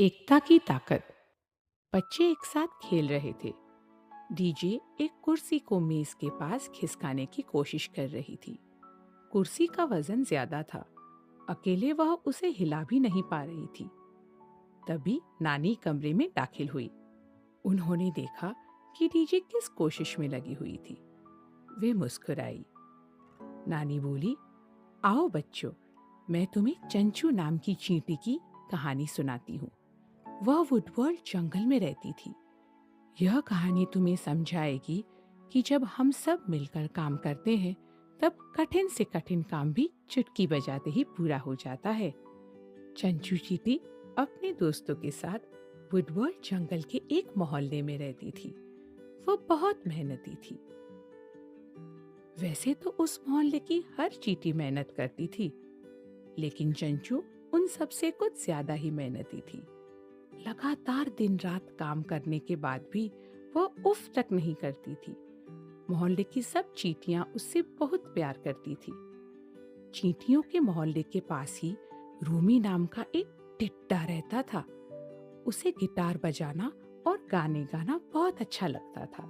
एकता की ताकत। बच्चे एक साथ खेल रहे थे। डीजे एक कुर्सी को मेज के पास खिसकाने की कोशिश कर रही थी। कुर्सी का वजन ज्यादा था। अकेले वह उसे हिला भी नहीं पा रही थी। तभी नानी कमरे में दाखिल हुई। उन्होंने देखा कि डीजे किस कोशिश में लगी हुई थी। वे मुस्कुराई। नानी बोली, आओ बच्चों, मैं तुम्हें चंचू नाम की चींटी की कहानी सुनाती हूँ। वह वुडवर्ल्ड जंगल में रहती थी। यह कहानी तुम्हें समझाएगी कि जब हम सब मिलकर काम करते हैं, तब कठिन से कठिन काम भी चुटकी बजाते ही पूरा हो जाता है। चंचू चींटी अपने दोस्तों के साथ वुडवर्ल्ड जंगल के एक मोहल्ले में रहती थी। वो बहुत मेहनती थी। वैसे तो उस मोहल्ले की हर चींटी मेहनत करती थी, लेकिन चंचू उन सबसे कुछ ज्यादा ही मेहनती थी। लगातार दिन रात काम करने के बाद भी वह उफ तक नहीं करती थी। मोहल्ले की सब चींटियां उससे बहुत प्यार करती थी। चींटियों के मोहल्ले के पास ही रूमी नाम का एक टिड्डा रहता था। उसे गिटार बजाना और गाने गाना बहुत अच्छा लगता था।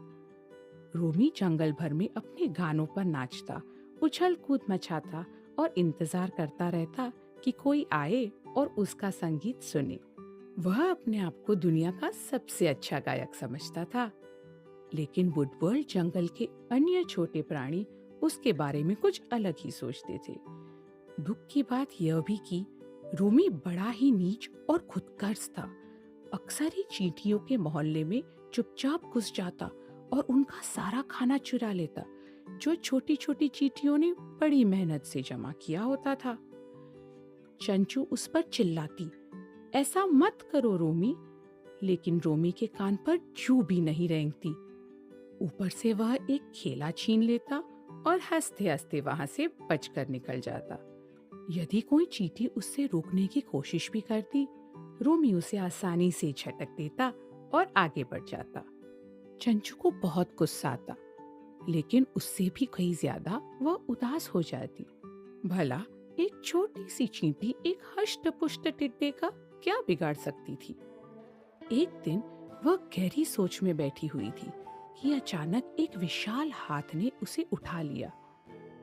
रूमी जंगल भर में अपने गानों पर नाचता, उछल कूद मचाता और इंतजार करता रहता कि कोई आए और उसका संगीत सुने। वह अपने आप को दुनिया का सबसे अच्छा गायक समझता था। लेकिन वुडवर्ल्ड जंगल के अन्य छोटे प्राणी उसके बारे में कुछ अलग ही सोचते थे। दुख की बात यह भी कि रूमी बड़ा ही नीच और खुदगर्ज था। अक्सर ही चींटियों के मोहल्ले में चुपचाप घुस जाता और उनका सारा खाना चुरा लेता, जो छोटी छोटी चींटियों ने बड़ी मेहनत से जमा किया होता था। चंचू उस पर चिल्लाती, ऐसा मत करो रोमी, लेकिन रोमी के कान पर जू भी नहीं रेंगती। ऊपर से वह एक खेला छीन लेता और हंसते हंसते वहां से बचकर निकल जाता। यदि कोई चींटी उससे रोकने की कोशिश भी करती, रोमी उसे आसानी से झटक देता और आगे बढ़ जाता। चंचू को बहुत गुस्सा आता, लेकिन उससे भी कहीं ज्यादा वह उदास हो जाती। भला एक छोटी सी चींटी एक हष्ट पुष्ट टिड्डे का क्या बिगाड़ सकती थी। एक दिन वह गहरी सोच में बैठी हुई थी कि अचानक एक विशाल हाथ ने उसे उठा लिया।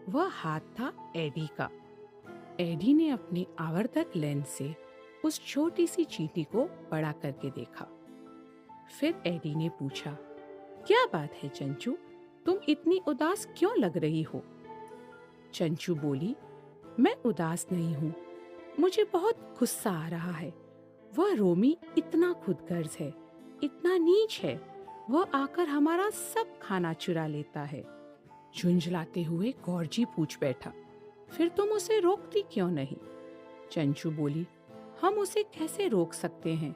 वह हाथ था एडी का। एडी ने अपने आवर्धक लेंस से उस छोटी सी चींटी को बड़ा करके देखा। फिर एडी ने पूछा, क्या बात है चंचू, तुम इतनी उदास क्यों लग रही हो? चंचू बोली, मैं उदास नहीं हूँ, मुझे बहुत गुस्सा आ रहा है। वह रोमी इतना खुदगर्ज है, इतना नीच है, वह आकर हमारा सब खाना चुरा लेता है। झुंझलाते हुए गौरजी पूछ बैठा, फिर तुम उसे रोकती क्यों नहीं? चंचू बोली, हम उसे कैसे रोक सकते हैं?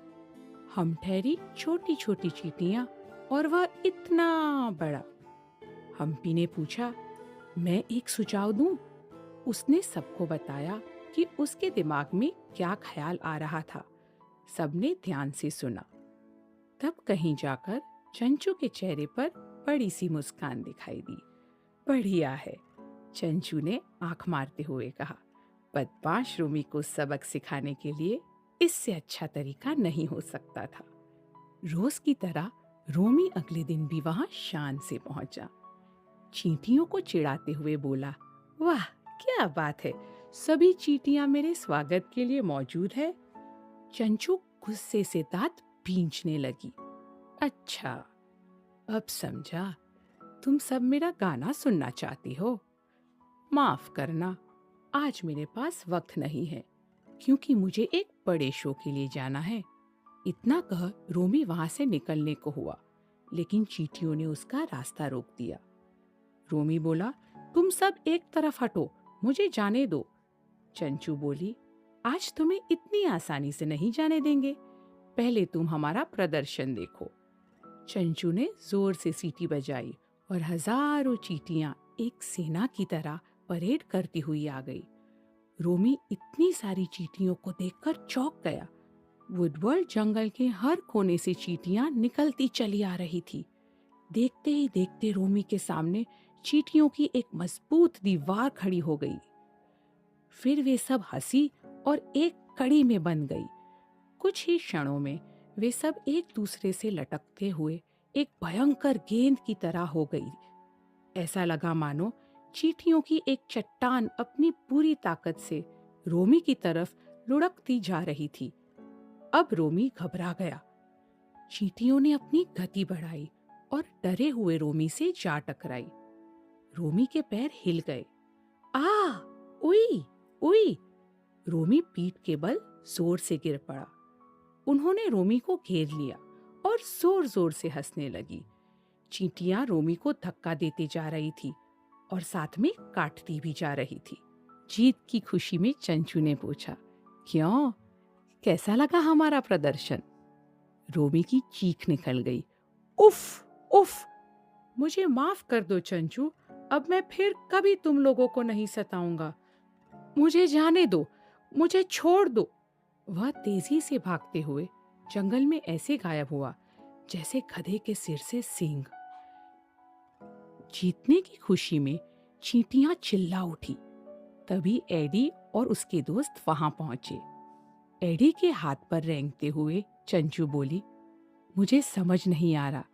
हम ठहरी छोटी छोटी चींटियां और वह इतना बड़ा। हम्पी ने पूछा, मैं एक सुझाव दूं? उसने सबको बताया कि उसके दिमाग में क्या ख्याल आ रहा था। सबने ध्यान से सुना। तब कहीं जाकर चंचू के चेहरे पर बड़ी सी मुस्कान दिखाई दी। बढ़िया है, चंचू ने आंख मारते हुए कहा। बदमाश रोमी को सबक सिखाने के लिए इससे अच्छा तरीका नहीं हो सकता था। रोज की तरह रोमी अगले दिन भी वहां शान से पहुंचा। चींटियों को चिढ़ाते हुए बोला, वाह क्या बात है, सभी चींटियां मेरे स्वागत के लिए मौजूद है। चंचू गुस्से से दांत भींचने लगी। अच्छा, अब समझा, तुम सब मेरा गाना सुनना चाहती हो। माफ करना, आज मेरे पास वक्त नहीं है, क्योंकि मुझे एक बड़े शो के लिए जाना है। इतना कह रोमी वहां से निकलने को हुआ, लेकिन चींटियों ने उसका रास्ता रोक दिया। रोमी बोला, तुम सब एक तरफ हटो, मुझे जाने दो। चंचू बोली, आज तुम्हें इतनी आसानी से नहीं जाने देंगे, पहले तुम हमारा प्रदर्शन देखो। चंचू ने जोर से सीटी बजाई और हजारों चींटियां एक सेना की तरह परेड करती हुई आ गई। रोमी इतनी सारी चींटियों को देखकर चौंक गया। वुडवर्ल्ड जंगल के हर कोने से चींटियां निकलती चली आ रही थी। देखते ही देखते रोमी के सामने चींटियों की एक मजबूत दीवार खड़ी हो गई। फिर वे सब हंसी और एक कड़ी में बंध गई। कुछ ही क्षणों में वे सब एक दूसरे से लटकते हुए एक भयंकर गेंद की तरह हो गई। ऐसा लगा मानो चींटियों की एक चट्टान अपनी पूरी ताकत से रोमी की तरफ लुढ़कती जा रही थी। अब रोमी घबरा गया। चींटियों ने अपनी गति बढ़ाई और डरे हुए रोमी से जा टकराई। रोमी के पैर हिल गए। आ! उई! उई! रोमी पीठ के बल जोर से गिर पड़ा। उन्होंने रोमी को घेर लिया और जोर जोर से हंसने लगी। चींटियां रोमी को धक्का देते जा रही थी और साथ में काटती भी जा रही थी। जीत की खुशी में चंचू ने पूछा, क्यों, कैसा लगा हमारा प्रदर्शन? रोमी की चीख निकल गई। उफ! उफ! मुझे माफ कर दो चंचू, अब मैं फिर कभी तुम लोगों को नहीं सताऊंगा। मुझे जाने दो, मुझे छोड़ दो। वह तेजी से भागते हुए जंगल में ऐसे गायब हुआ जैसे गधे के सिर से सींग। जीतने की खुशी में चींटियां चिल्ला उठी। तभी एडी और उसके दोस्त वहां पहुंचे। एडी के हाथ पर रेंगते हुए चंचू बोली, मुझे समझ नहीं आ रहा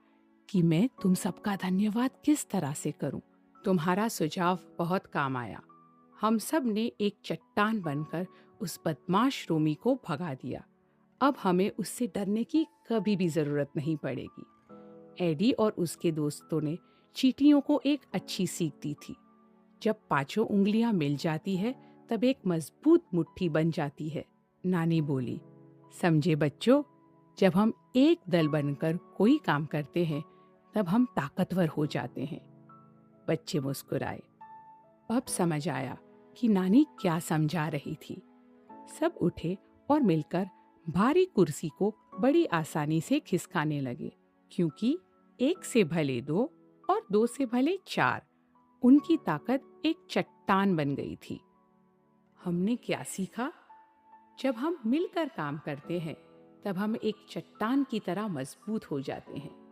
कि मैं तुम सबका धन्यवाद किस तरह से करूं। तुम्हारा सुझाव बहुत काम आया। हम सब ने एक चट्टान बनकर उस बदमाश रोमी को भगा दिया। अब हमें उससे डरने की कभी भी जरूरत नहीं पड़ेगी। एडी और उसके दोस्तों ने चींटियों को एक अच्छी सीख दी थी। जब पांचों उंगलियां मिल जाती है तब एक मजबूत मुट्ठी बन जाती है। नानी बोली, समझे बच्चों, जब हम एक दल बनकर कोई काम करते हैं तब हम ताकतवर हो जाते हैं। बच्चे मुस्कुराए। अब समझ आया कि नानी क्या समझा रही थी। सब उठे और मिलकर भारी कुर्सी को बड़ी आसानी से खिसकाने लगे, क्योंकि एक से भले दो और दो से भले चार, उनकी ताकत एक चट्टान बन गई थी। हमने क्या सीखा? जब हम मिलकर काम करते हैं तब हम एक चट्टान की तरह मजबूत हो जाते हैं।